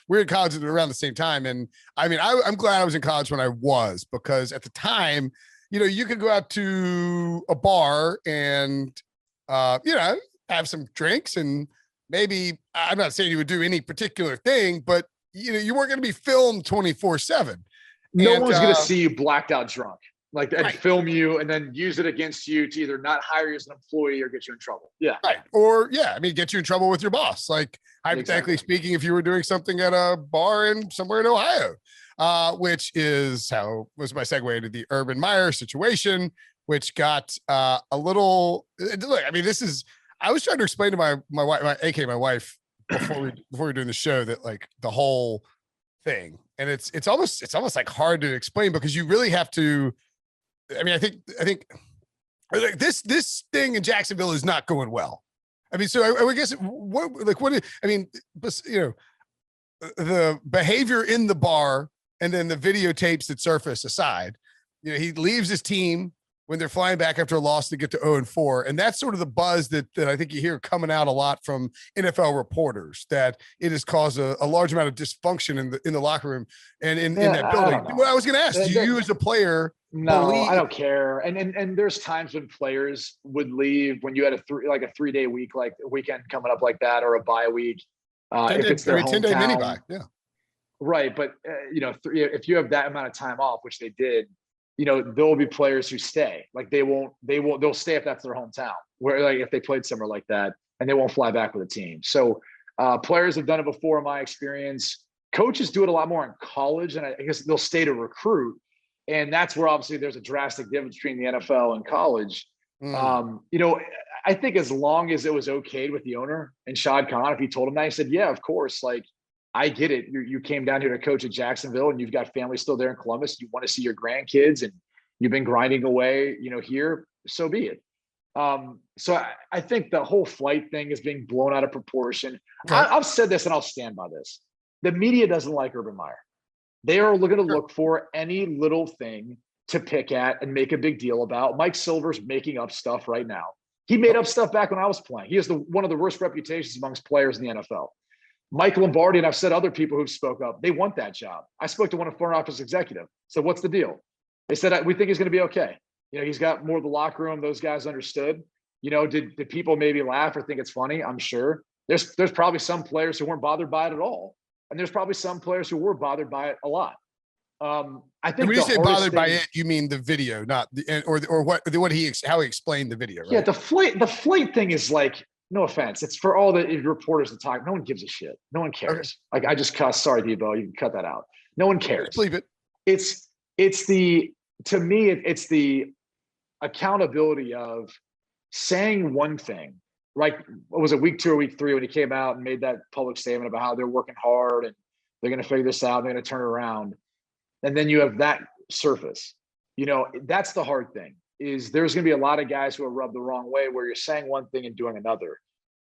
we were in college around the same time. And I mean, I'm glad I was in college when I was, because at the time, you could go out to a bar and, have some drinks, and maybe, I'm not saying you would do any particular thing, but you weren't going to be filmed 24/7. No one's going to see you blacked out drunk, and right. film you and then use it against you to either not hire you as an employee or get you in trouble. Yeah. Right. Or get you in trouble with your boss. Like, hypothetically speaking, if you were doing something at a bar somewhere in Ohio, which is how was my segue into the Urban Meyer situation, which got a little, look, I mean, I was trying to explain to my wife, my wife, before we were doing the show, that like the whole thing, and it's almost like hard to explain, because you really have to. I mean, I think like this thing in Jacksonville is not going well. I mean, so I guess the behavior in the bar and then the videotapes that surface aside, he leaves his team when they're flying back after a loss to get to 0-4. And that's sort of the buzz that I think you hear coming out a lot from NFL reporters, that it has caused a large amount of dysfunction in the locker room and in that building. Well, I was going to ask, do you as a player? No, I don't care. And there's times when players would leave when you had a 3-day week, like a weekend coming up like that, or a bye week. If it's their 10-day mini bye. Yeah. Right. But, if you have that amount of time off, which they did, there will be players who stay. Like they'll stay if that's their hometown, where like if they played somewhere like that, and they won't fly back with a team. So players have done it before in my experience. Coaches do it a lot more in college, and I guess they'll stay to recruit. And that's where obviously there's a drastic difference between the NFL and college. I think as long as it was okayed with the owner and Shad Khan, if he told him that, he said, yeah, of course. Like, I get it. You came down here to coach at Jacksonville, and you've got family still there in Columbus. You want to see your grandkids, and you've been grinding away, here. So be it. So I think the whole flight thing is being blown out of proportion. Okay. I've said this, and I'll stand by this. The media doesn't like Urban Meyer. They are going to look for any little thing to pick at and make a big deal about. Mike Silver's making up stuff right now. He made up stuff back when I was playing. He has one of the worst reputations amongst players in the NFL. Mike Lombardi, and I've said other people who've spoke up, they want that job. I spoke to one front office executive. So what's the deal? They said, we think he's going to be okay. He's got more of the locker room. Those guys understood. Did people maybe laugh or think it's funny? I'm sure. There's probably some players who weren't bothered by it at all. And there's probably some players who were bothered by it a lot. I think when you say bothered by it, you mean the video, not or how he explained the video, right? Yeah, the flight thing is like, no offense, it's for all the reporters to talk. No one gives a shit. No one cares. Okay. Like, I just cussed. Sorry, Debo. You can cut that out. No one cares. Leave it. It's the accountability of saying one thing. Like, what was it, week 2 or week 3 when he came out and made that public statement about how they're working hard and they're going to figure this out, they're going to turn it around. And then you have that surface. That's the hard thing, is there's going to be a lot of guys who are rubbed the wrong way, where you're saying one thing and doing another.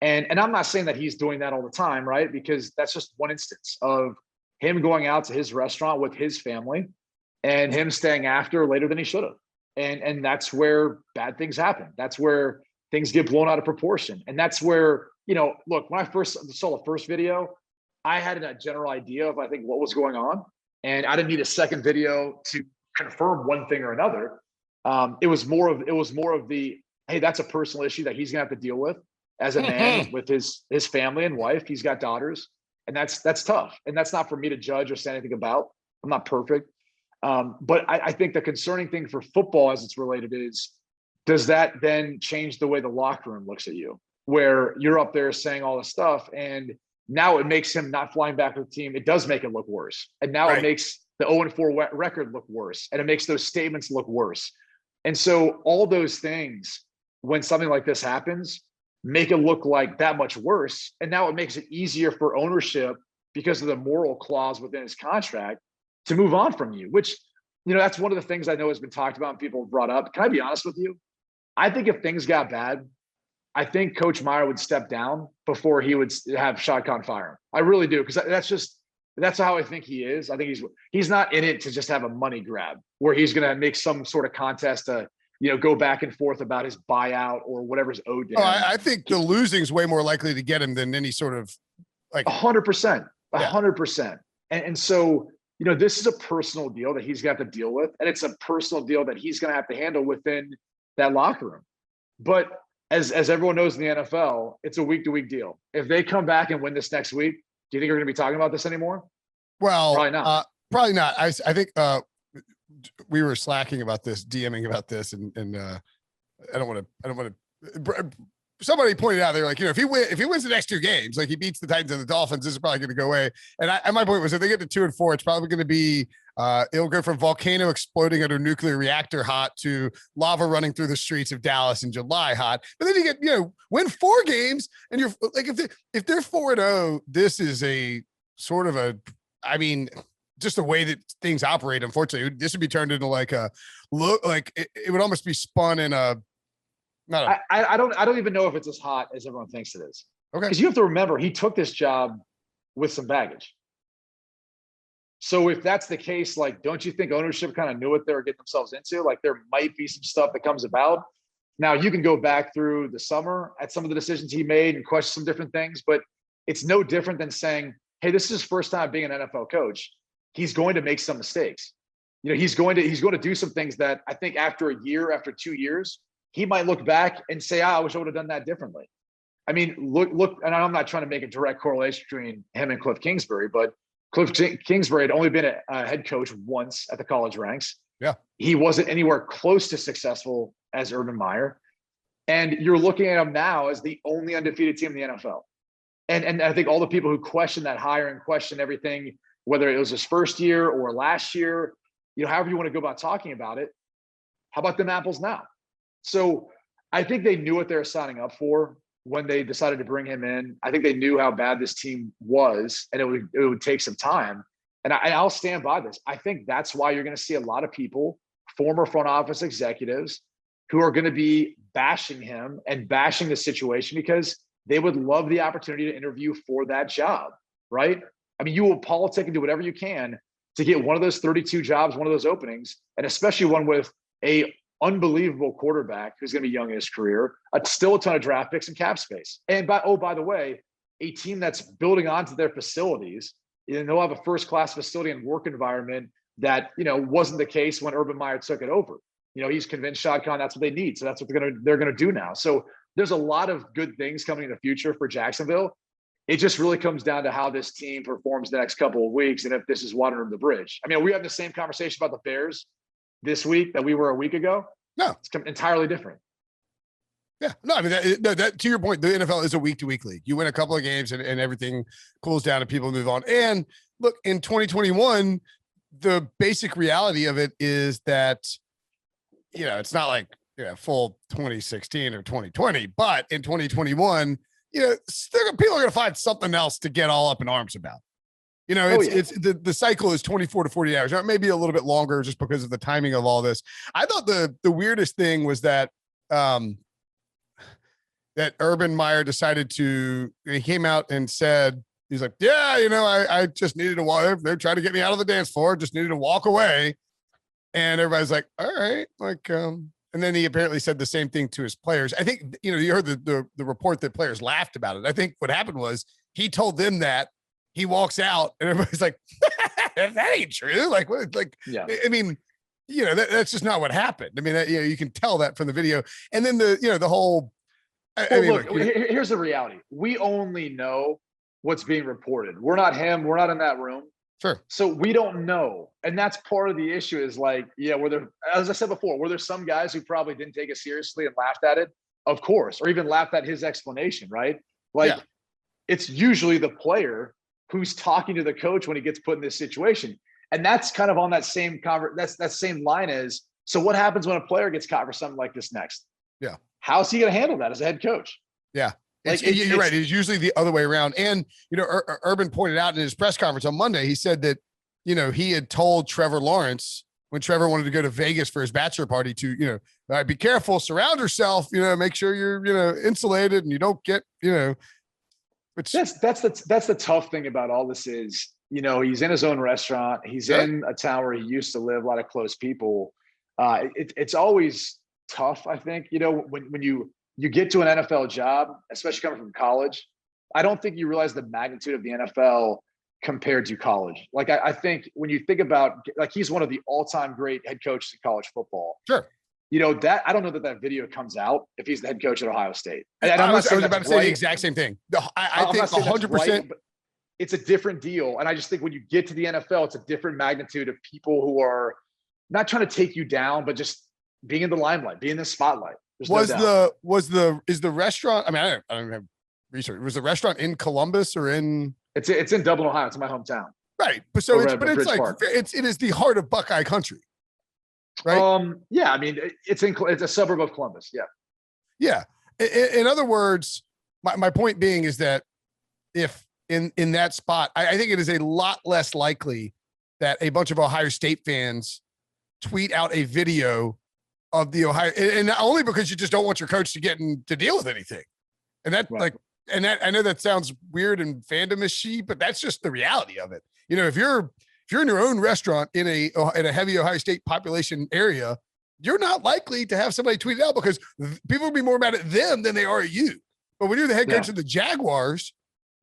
And I'm not saying that he's doing that all the time, right? Because that's just one instance of him going out to his restaurant with his family and him staying after later than he should have. And that's where bad things happen. That's where things get blown out of proportion. And that's where, look, when I first saw the first video, I had a general idea of, I think, what was going on. And I didn't need a second video to confirm one thing or another. It was more of the, hey, that's a personal issue that he's gonna have to deal with as a man with his family and wife. He's got daughters, and that's tough. And that's not for me to judge or say anything about. I'm not perfect. But I think the concerning thing for football as it's related is, does that then change the way the locker room looks at you, where you're up there saying all this stuff, and now it makes him not flying back with the team. It does make it look worse. And now It makes the 0-4 record look worse. And it makes those statements look worse. And so all those things, when something like this happens, make it look like that much worse. And now it makes it easier for ownership, because of the moral clause within his contract, to move on from you, which, that's one of the things I know has been talked about and people have brought up. Can I be honest with you? I think if things got bad, I think Coach Meyer would step down before he would have Shad Khan fire him. I really do, because that's how I think he is. I think he's not in it to just have a money grab where he's going to make some sort of contest to, go back and forth about his buyout or whatever's owed to him. I think the losing's way more likely to get him than any sort of, like, 100%. 100%. And so, this is a personal deal that he's got to deal with. And it's a personal deal that he's going to have to handle within that locker room. But as everyone knows in the NFL, it's a week-to-week deal. If they come back and win this next week, do you think we're going to be talking about this anymore? Well, probably not. Probably not. I think we were slacking about this, DMing about this, and I don't want to. Somebody pointed out, they're like, if he wins the next 2 games, like he beats the Titans and the Dolphins, this is probably going to go away. And my point was, if they get to 2 and 4, it's probably going to be it'll go from volcano exploding under nuclear reactor hot to lava running through the streets of Dallas in July hot. But then you get win 4 games, and you're like, if they're 4-0, this is a sort of just the way that things operate. Unfortunately, this would be turned into like a look, like it would almost be spun in a. I don't even know if it's as hot as everyone thinks it is. Okay. Because you have to remember, he took this job with some baggage. So if that's the case, like, don't you think ownership kind of knew what they were getting themselves into? Like, there might be some stuff that comes about. Now, you can go back through the summer at some of the decisions he made and question some different things, but it's no different than saying, hey, this is his first time being an NFL coach. He's going to make some mistakes. He's going to do some things that I think after 2 years, he might look back and say, I wish I would have done that differently. I mean, look, and I'm not trying to make a direct correlation between him and Cliff Kingsbury, but Cliff Kingsbury had only been a head coach once at the college ranks. Yeah. He wasn't anywhere close to successful as Urban Meyer. And you're looking at him now as the only undefeated team in the NFL. And I think all the people who question that hire and question everything, whether it was his first year or last year, however you want to go about talking about it, how about them apples now? So I think they knew what they were signing up for when they decided to bring him in. I think they knew how bad this team was, and it would take some time. And I'll stand by this. I think that's why you're going to see a lot of people, former front office executives, who are going to be bashing him and bashing the situation because they would love the opportunity to interview for that job, right? I mean, you will politic and do whatever you can to get one of those 32 jobs, one of those openings, and especially one with a unbelievable quarterback who's going to be young in his career, still a ton of draft picks and cap space. And by the way, a team that's building onto their facilities, they'll have a first-class facility and work environment that, wasn't the case when Urban Meyer took it over. He's convinced Shad Khan that's what they need. So that's what they're going to do now. So there's a lot of good things coming in the future for Jacksonville. It just really comes down to how this team performs the next couple of weeks and if this is water under the bridge. I mean, we have the same conversation about the Bears this week that we were a week ago. No, it's entirely different. Yeah, no, I mean, that to your point, the NFL is a week-to-week league. You win a couple of games and everything cools down and people move on. And look, in 2021, the basic reality of it is that, it's not like full 2016 or 2020, but in 2021, people are going to find something else to get all up in arms about. It's the cycle is 24 to 40 hours, or maybe a little bit longer just because of the timing of all this. I thought the weirdest thing was that that Urban Meyer he came out and said, he's like, yeah, I just needed to walk. They're trying to get me out of the dance floor. Just needed to walk away. And everybody's like, all right. And then he apparently said the same thing to his players. I think, you heard the report that players laughed about it. I think what happened was he told them that. He walks out and everybody's like, that ain't true. Yeah. I mean, that's just not what happened. I mean, you can tell that from the video. And then the whole, here's the reality. We only know what's being reported. We're not him. We're not in that room. Sure. So we don't know. And that's part of the issue is as I said before, were there some guys who probably didn't take it seriously and laughed at it? Of course. Or even laughed at his explanation, right? It's usually the player who's talking to the coach when he gets put in this situation. And that's kind of on that same that same line as, so what happens when a player gets caught for something like this next? Yeah. How's he going to handle that as a head coach? Yeah. You're right. It's usually the other way around. And, Urban pointed out in his press conference on Monday, he said that, he had told Trevor Lawrence when Trevor wanted to go to Vegas for his bachelor party to, all right, be careful, surround yourself, make sure you're, insulated and you don't get, Which that's the tough thing about all this is, he's in his own restaurant. He's in a town where he used to live, a lot of close people. It's always tough, I think, when you get to an NFL job, especially coming from college. I don't think you realize the magnitude of the NFL compared to college. Like, I think when you think about, like, he's one of the all-time great head coaches in college football. Sure. You know, that I don't know that video comes out if he's the head coach at Ohio State. And I was about to say the exact same thing. I think 100%. But it's a different deal. And I just think when you get to the NFL, it's a different magnitude of people who are not trying to take you down, but just being in the limelight, being in the spotlight. Is the restaurant? I mean, I don't have research. Was the restaurant in Columbus or in? It's in Dublin, Ohio. It's my hometown. Right, but it's like it is the heart of Buckeye country, right? Yeah, I mean, it's a suburb of Columbus. Yeah, yeah. In other words, my point being is that if in that spot, I think it is a lot less likely that a bunch of Ohio State fans tweet out a video of the Ohio, and not only because you just don't want your coach to deal with anything, and that right. And that, I know that sounds weird and fandom-ishy, but that's just the reality of it. You know, if you're in your own restaurant in a heavy Ohio State population area, you're not likely to have somebody tweet it out because people will be more mad at them than they are at you. But when you're the head coach of the Jaguars,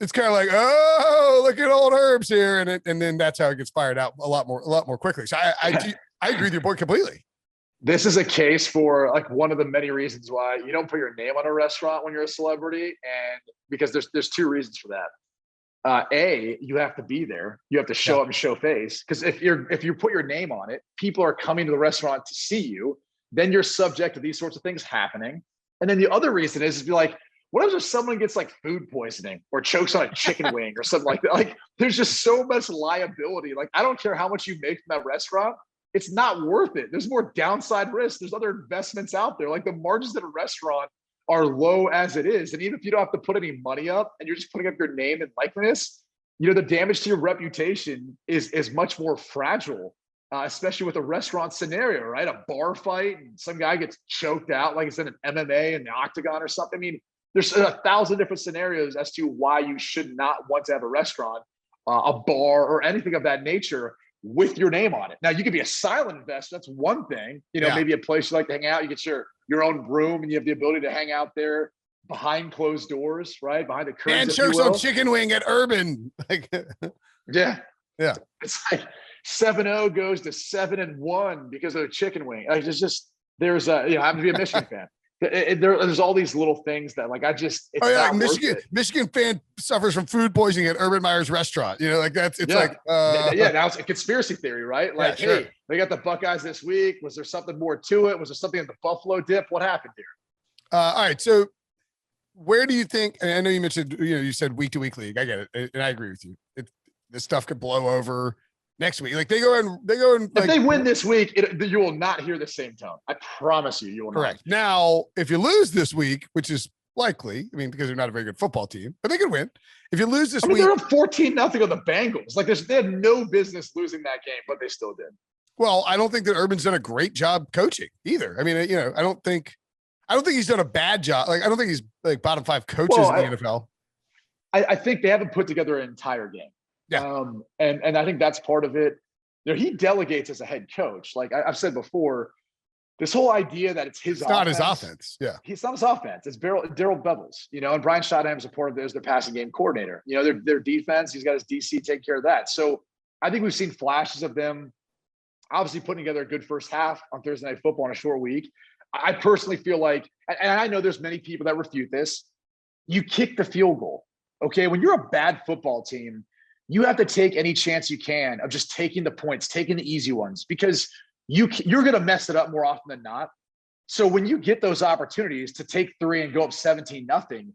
it's kind of like, oh, look at old Herbs here, and then that's how it gets fired out a lot more quickly. So I agree with your point completely. This is a case for like one of the many reasons why you don't put your name on a restaurant when you're a celebrity, and because there's two reasons for that. A, you have to be there. You have to show up and show face. Because if you put your name on it, people are coming to the restaurant to see you. Then you're subject to these sorts of things happening. And then the other reason is be like, what if someone gets like food poisoning or chokes on a chicken wing or something like that? Like, there's just so much liability. Like, I don't care how much you make from that restaurant. It's not worth it. There's more downside risk. There's other investments out there. Like, the margins at a restaurant are low as it is. And even if you don't have to put any money up and you're just putting up your name and likeness, you know, the damage to your reputation is much more fragile, especially with a restaurant scenario, right? A bar fight and some guy gets choked out like it's in an MMA in the octagon or something. I mean, there's 1,000 different scenarios as to why you should not want to have a restaurant, a bar, or anything of that nature with your name on it. Now, you could be a silent investor. That's one thing. You know, maybe a place you like to hang out. You get your own room, and you have the ability to hang out there behind closed doors, right? Behind the curtains. And chokes on chicken wing at Urban. Like, yeah. It's like 7-0 goes to 7-1 because of a chicken wing. Like, it's just there's I happen to be a Michigan fan. There's all these little things that Michigan fan suffers from food poisoning at Urban Meyer's restaurant. You know, like now it's a conspiracy theory, right? Like, hey, they got the Buckeyes this week. Was there something more to it? Was there something in the Buffalo dip? What happened here? All right, so where do you think? And I know you mentioned, you said week to week league. I get it, and I agree with you. This stuff could blow over next week. Like they go and if they win this week, you will not hear the same tone. I promise you will not. Correct. Now, if you lose this week, which is likely, I mean, because they're not a very good football team, but they could win. If you lose this week, they're up 14-0 on the Bengals. Like, they had no business losing that game, but they still did. Well, I don't think that Urban's done a great job coaching either. I mean, I don't think he's done a bad job. Like, I don't think he's like bottom 5 coaches in the NFL. I think they haven't put together an entire game. Yeah. And I think that's part of it. You know, he delegates as a head coach. Like I've said before, this whole idea that it's his offense. Not his offense. Yeah. It's not his offense. It's Daryl Bevels, and Brian Schottenheimer is a part of their passing game coordinator. You know, their defense, he's got his DC take care of that. So I think we've seen flashes of them obviously putting together a good first half on Thursday Night Football on a short week. I personally feel like, and I know there's many people that refute this, you kick the field goal. Okay. When you're a bad football team, you have to take any chance you can of just taking the points, taking the easy ones, because you're going to mess it up more often than not. So when you get those opportunities to take 3 and go up 17-0,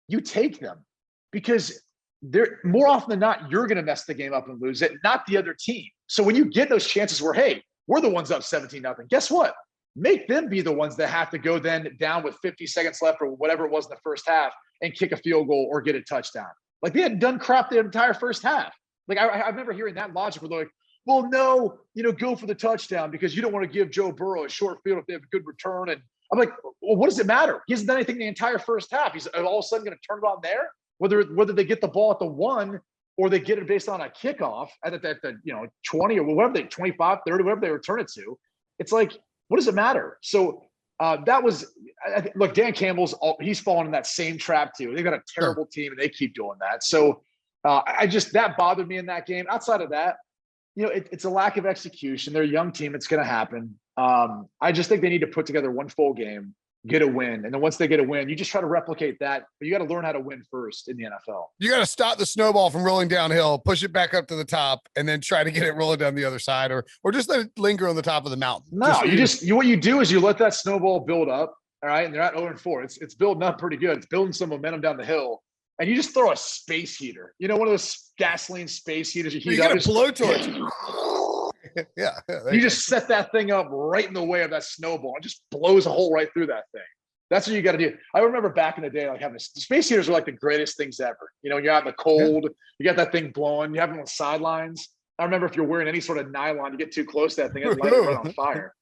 you take them, because they're more often than not, you're going to mess the game up and lose it, not the other team. So when you get those chances where, hey, we're the ones up 17-0, guess what? Make them be the ones that have to go then down with 50 seconds left or whatever it was in the first half and kick a field goal or get a touchdown. Like, they hadn't done crap the entire first half. Like, I remember hearing that logic where they're like, well, no, go for the touchdown because you don't want to give Joe Burrow a short field if they have a good return. And I'm like, well, what does it matter? He hasn't done anything the entire first half. He's all of a sudden going to turn it on there, whether they get the ball at the 1 or they get it based on a kickoff at the 20 or whatever 25, 30, whatever they return it to. It's like, what does it matter? So that was, look, Dan Campbell's, he's fallen in that same trap too. They've got a terrible team and they keep doing that. So That bothered me in that game. Outside of that, it's a lack of execution. They're a young team. It's going to happen. I just think they need to put together one full game, get a win. And then once they get a win, you just try to replicate that, but you got to learn how to win first in the NFL. You got to stop the snowball from rolling downhill, push it back up to the top, and then try to get it rolling down the other side, or just let it linger on the top of the mountain. No, what you do is you let that snowball build up. All right. And they're at 0-4. It's building up pretty good. It's building some momentum down the hill. And you just throw a space heater, one of those gasoline space heaters. You got a blowtorch. Yeah. You just set that thing up right in the way of that snowball. It just blows a hole right through that thing. That's what you got to do. I remember back in the day, like having the space heaters were like the greatest things ever. When you're out in the cold, you got that thing blowing. You have them on the sidelines. I remember if you're wearing any sort of nylon, you get too close to that thing, it'd light it right on fire.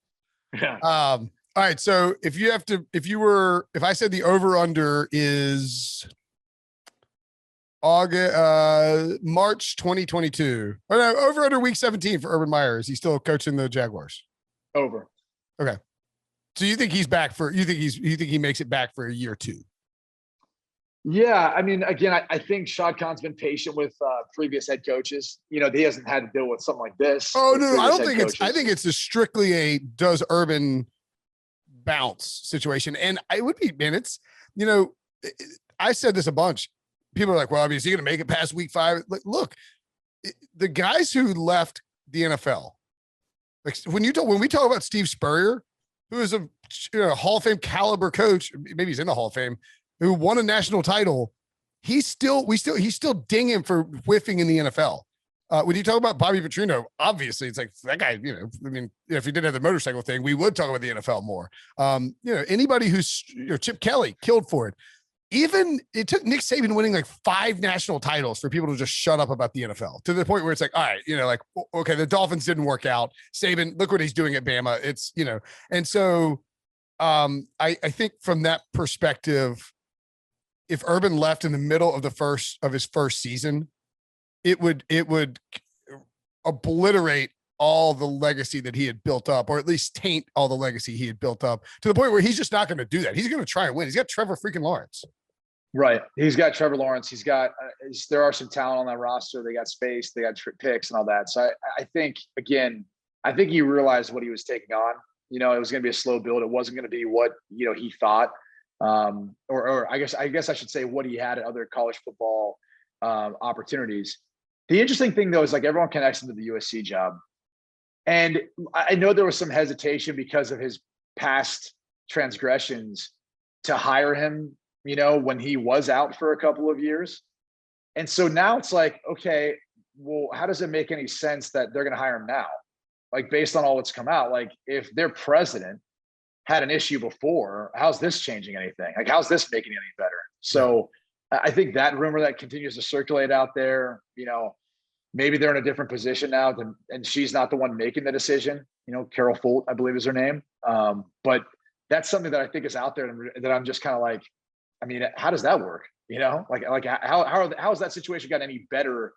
Yeah. All right. So if I said the over under is March 2022. Oh, no, over under week 17 for Urban Meyer. Is he still coaching the Jaguars? Over. Okay. So you think he's back you think he makes it back for a year or two? Yeah. I mean, again, I think Shad Khan's been patient with previous head coaches. He hasn't had to deal with something like this. Oh, no, I don't think I think it's just strictly a does Urban bounce situation. And I would be, man, it's, I said this a bunch. People are like, well, I mean, is he going to make it past week 5? Like, look, the guys who left the NFL, like when we talk about Steve Spurrier, who is a Hall of Fame caliber coach, maybe he's in the Hall of Fame, who won a national title, he's still ding him for whiffing in the NFL. When you talk about Bobby Petrino, obviously it's like that guy, I mean, if he didn't have the motorcycle thing, we would talk about the NFL more. Anybody who's, Chip Kelly killed for it. Even it took Nick Saban winning like 5 national titles for people to just shut up about the NFL, to the point where it's like, all right, okay, the Dolphins didn't work out. Saban, look what he's doing at Bama. It's, and so I think from that perspective, if Urban left in the middle of his first season, it would obliterate all the legacy that he had built up, or at least taint all the legacy he had built up, to the point where he's just not going to do that. He's going to try and win. He's got Trevor freaking Lawrence. Right. He's got Trevor Lawrence. He's got, there are some talent on that roster. They got space, they got picks and all that. So I think he realized what he was taking on. It was going to be a slow build. It wasn't going to be what, he thought. Or I guess I should say what he had at other college football opportunities. The interesting thing though, is like everyone connects him to the USC job. And I know there was some hesitation because of his past transgressions to hire him, when he was out for a couple of years. And so now it's like, okay, well, how does it make any sense that they're going to hire him now? Like, based on all that's come out, like if their president had an issue before, how's this changing anything? Like, how's this making it any better? So I think that rumor that continues to circulate out there, maybe they're in a different position now and she's not the one making the decision. Carol Folt, I believe is her name. But that's something that I think is out there that I'm just kind of like, I mean, how does that work? Like how has that situation gotten any better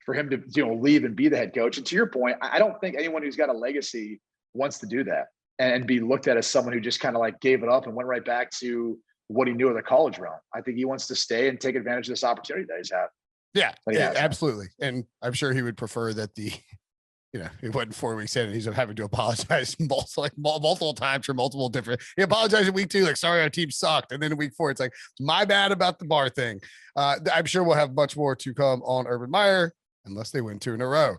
for him to, leave and be the head coach? And to your point, I don't think anyone who's got a legacy wants to do that and be looked at as someone who just kind of like gave it up and went right back to what he knew of the college realm. I think he wants to stay and take advantage of this opportunity that he's had. Yeah, absolutely. And I'm sure he would prefer that it wasn't 4 weeks in and he's having to apologize multiple times for multiple different. He apologized in week 2, like, sorry, our team sucked. And then in week 4, it's like, my bad about the bar thing. I'm sure we'll have much more to come on Urban Meyer, unless they win 2 in a row.